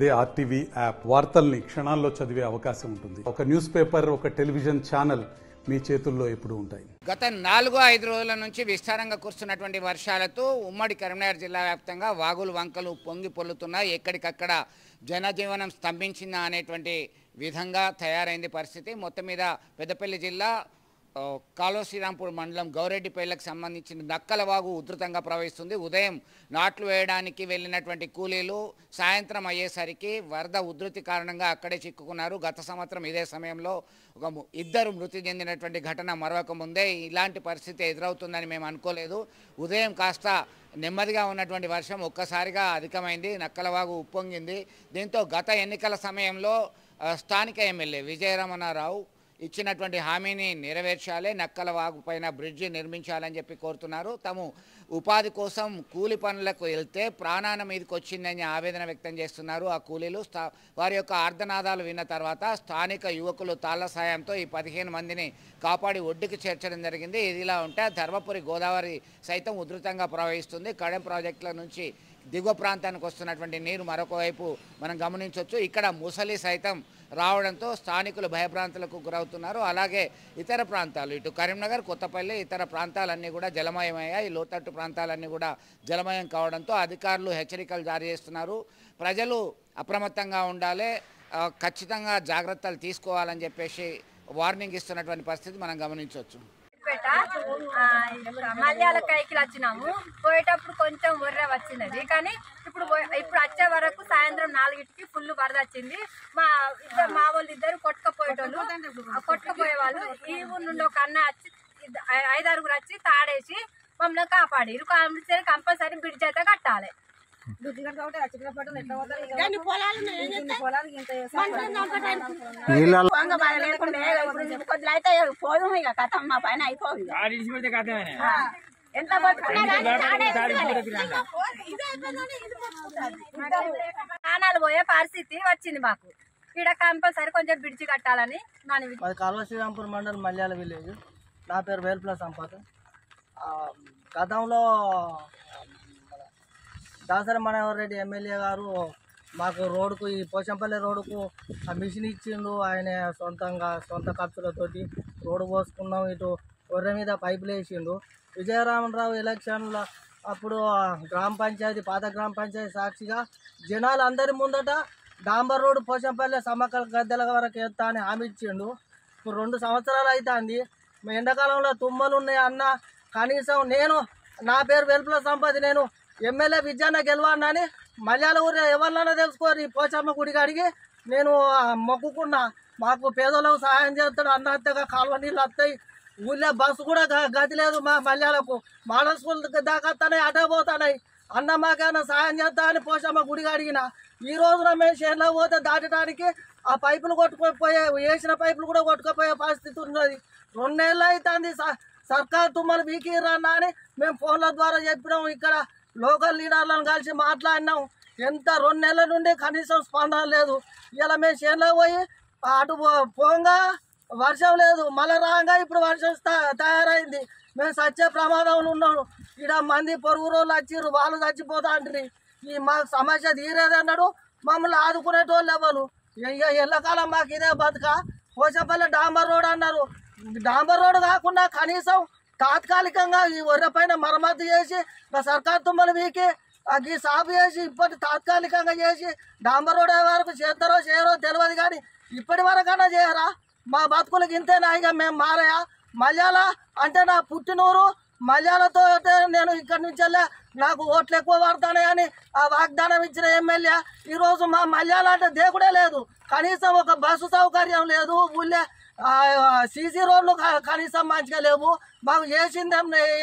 అదే RTV app వార్తల్ని క్షణాల్లో చదివే అవకాశం ఉంటుంది. ఒక న్యూస్ పేపర్, ఒక టెలివిజన్ ఛానల్ మీ చేతుల్లో ఎప్పుడు ఉంటాయి. గత 4-5 రోజుల నుంచి విస్తారంగా కురుస్తున్నటువంటి వర్షాలతో ఉమ్మడి కరీంనగర్ జిల్లా వ్యాప్తంగా వాగులు వంకలు పొంగి పొల్లుతున్నాయి. ఎక్కడికక్కడ జనజీవనం స్తంభించిందా అనేటువంటి విధంగా తయారైంది పరిస్థితి. మొత్తం మీద పెద్దపల్లి జిల్లా కాలువ శ్రీరాంపూర్ మండలం గౌరెడ్డిపల్లికి సంబంధించిన నక్కలవాగు ఉధృతంగా ప్రవహిస్తుంది. ఉదయం నాట్లు వేయడానికి వెళ్ళినటువంటి కూలీలు సాయంత్రం అయ్యేసరికి వరద ఉధృతి కారణంగా అక్కడే చిక్కుకున్నారు. గత సంవత్సరం ఇదే సమయంలో ఇద్దరు మృతి చెందినటువంటి ఘటన మరొక ముందే ఇలాంటి పరిస్థితి ఎదురవుతుందని మేము అనుకోలేదు. ఉదయం కాస్త నెమ్మదిగా ఉన్నటువంటి వర్షం ఒక్కసారిగా అధికమైంది. నక్కలవాగు ఉప్పొంగింది. దీంతో గత ఎన్నికల సమయంలో స్థానిక ఎమ్మెల్యే విజయరమణారావు ఇచ్చినటువంటి హామీని నెరవేర్చాలి, నక్కల వాగు పైన బ్రిడ్జి నిర్మించాలని చెప్పి కోరుతున్నారు. తాము ఉపాధి కోసం కూలి పనులకు వెళ్తే ప్రాణాన మీదకి వచ్చిందని ఆవేదన వ్యక్తం చేస్తున్నారు ఆ కూలీలు. వారి యొక్క ఆర్ధనాదాలు విన్న తర్వాత స్థానిక యువకులు తాళ్ల సాయంతో ఈ 15 మందిని కాపాడి ఒడ్డుకి చేర్చడం జరిగింది. ఇదిలా ఉంటే ధర్మపురి గోదావరి సైతం ఉధృతంగా ప్రవహిస్తుంది. కడెం ప్రాజెక్టుల నుంచి దిగువ ప్రాంతానికి వస్తున్నటువంటి నీరు మరొక వైపు మనం గమనించవచ్చు. ఇక్కడ ముసలి సైతం రావడంతో స్థానికులు భయభ్రాంతులకు గురవుతున్నారు. అలాగే ఇతర ప్రాంతాలు ఇటు కరీంనగర్, కొత్తపల్లి ఇతర ప్రాంతాలన్నీ కూడా జలమయమయ్యాయి. లోతట్టు ప్రాంతాలన్నీ కూడా జలమయం కావడంతో అధికారులు హెచ్చరికలు జారీ చేస్తున్నారు. ప్రజలు అప్రమత్తంగా ఉండాలి, ఖచ్చితంగా జాగ్రత్తలు తీసుకోవాలని చెప్పేసి వార్నింగ్ ఇస్తున్నటువంటి పరిస్థితి మనం గమనించవచ్చు. మల్యాల కైకిలు వచ్చినాము. పోయేటప్పుడు కొంచెం వర్ర వచ్చినది, కానీ ఇప్పుడు వచ్చే వరకు సాయంత్రం 4కి ఫుల్ వరద వచ్చింది. మా వాళ్ళు ఇద్దరు కొట్టుకపోయేటోళ్ళు, కొట్టుకుపోయే వాళ్ళు. ఈ ఊరు నుండి ఒక అన్న వచ్చి 5-6 వచ్చి తాడేసి మమ్మల్ని కాపాడి కంపల్సరీ బ్రిడ్జ్ అయితే కట్టాలి. పోదు ఇక కథ మా పైన అయిపోదు. ప్రాణాలు పోయే పరిస్థితి వచ్చింది మాకు. ఇక్కడ కంపల్సరీ కొంచెం బ్రిడ్జి కట్టాలని. కాలువ శ్రీరాంపూర్ మండలం మల్యాల విలేజ్. నా పేరు వేల్పుల సంపత్. గతంలో దాసరి మనోహర్ రెడ్డి ఎమ్మెల్యే గారు మాకు రోడ్డుకు, ఈ పోచంపల్లి రోడ్డుకు ఆ మిషన్ ఇచ్చిండు. ఆయన సొంత ఖర్చులతోటి రోడ్డు పోసుకున్నాం. ఇటు ఒర్రె మీద పైపులు వేసిండు. విజయరామరావు ఎలక్షన్ల అప్పుడు పాత గ్రామ పంచాయతీ సాక్షిగా జనాలు అందరి ముందట డాంబర్ రోడ్డు పోచంపల్లి సమ్మక్కల గద్దెల వరకు వేస్తా అని హామీ ఇచ్చిండు. ఇప్పుడు 2 సంవత్సరాలు అవుతుంది. ఎండాకాలంలో తుమ్మలు ఉన్నాయి అన్న. కనీసం నా పేరు వెల్పుల సంపద, నేను ఎమ్మెల్యే విజయాన్న గెలవాలని మల్యాల ఊరు ఎవరినైనా తెలుసుకోరు. ఈ పోచమ్మ గుడికి అడిగి నేను మొక్కుకున్నా. మాకు పేదలకు సహాయం చేస్తాడు. అన్నహత్యగా కాలువ నీళ్ళు వస్తాయి. ఊళ్ళో బస్సు కూడా గతి లేదు. మా మల్యాలకు మోడల్ స్కూల్ దాకా వస్తున్నాయి, అటే పోతున్నాయి. అన్న మాకేమైనా సహాయం చేస్తా అని పోచమ్మ గుడికి అడిగిన. ఈ రోజున మేము చేనులో పోతే దాటడానికి ఆ పైపులు కొట్టుకుపోయే, వేసిన పైపులు కూడా కొట్టుకుపోయే పరిస్థితి ఉన్నది. 2 నెలలు అవుతుంది. సర్కారు తుమ్మలు వీకిరన్నా అని మేము ఫోన్ల ద్వారా చెప్పినాం. ఇక్కడ లోకల్ లీడర్లను కలిసి మాట్లాడినాం. 2 నెలల నుండి కనీసం స్పందన లేదు. ఇలా మేము చేనులో పోయి అటు పోగా వర్షం లేదు, మళ్ళీ రాగా ఇప్పుడు వర్షం తయారైంది. మేము చచ్చే ప్రమాదంలో ఉన్నాము. ఇక్కడ మంది పొరుగు రోజులు వచ్చిర్రు, వాళ్ళు చచ్చిపోతా అంటారు. మా సమస్య తీరేదన్నాడు. మమ్మల్ని ఆదుకునేటోళ్ళు ఎవరు? ఎల్లకాలం మాకు ఇదే బతుక. పోచంపల్లి డాంబర్ రోడ్ అన్నారు. డాంబర్ రోడ్ కాకుండా కనీసం తాత్కాలికంగా ఈ ఒర్రె పైన మరమ్మతు చేసి సర్కారు తుమ్మలు వీకి ఈ సాగు చేసి ఇప్పటి తాత్కాలికంగా చేసి డాంబర్ రోడ్ వరకు చేస్తారో చేయరో తెలియదు, కానీ ఇప్పటి వరకన్నా చేయరా? మా బతుకులకి ఇంతేనా? ఇక మేము మారయా? మల్యాల అంటే నా పుట్టినూరు. మల్యాలతో నేను ఇక్కడి నుంచి నాకు ఓట్లు ఎక్కువ పడతానని ఆ వాగ్దానం ఇచ్చిన ఎమ్మెల్యే ఈరోజు మా మల్యాల అంటే దేవుడే లేదు. కనీసం ఒక బస్సు సౌకర్యం లేదు. ఊళ్ళే సీసీ రోడ్లు కనీసం మంచిగా లేవు. మాకు చేసింది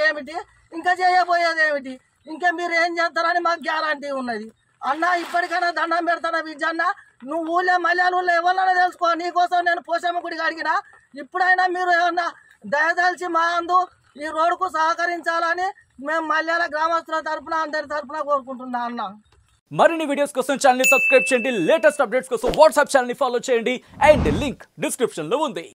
ఏమిటి, ఇంకా చేయబోయేది ఏమిటి? ఇంకా మీరు ఏం చేస్తారని మాకు గ్యారంటీ ఉన్నది. అన్న ఇప్పటికైనా దండం పెడతానా విజయన్న? నువ్వు ఊళ్ళో మల్యాల ఊళ్ళో ఎవరినైనా తెలుసుకో. నీకోసం నేను పోచమ్మ గుడికి అడిగిన. ఇప్పుడైనా మీరు ఏమన్నా దయదలిచి మా అందు ఈ రోడ్డుకు సహకరించాలని మేము మల్యాల గ్రామస్తుల తరఫున అందరి తరఫున కోరుకుంటున్నా అన్న. మరిన్ని వీడియోస్ కోసం ఛానల్ ని సబ్స్క్రైబ్ చేయండి. లేటెస్ట్ అప్డేట్స్ కోసం వాట్సాప్ ఛానల్ ని ఫాలో చేయండి. అండ్ లింక్ డిస్క్రిప్షన్ లో ఉంది.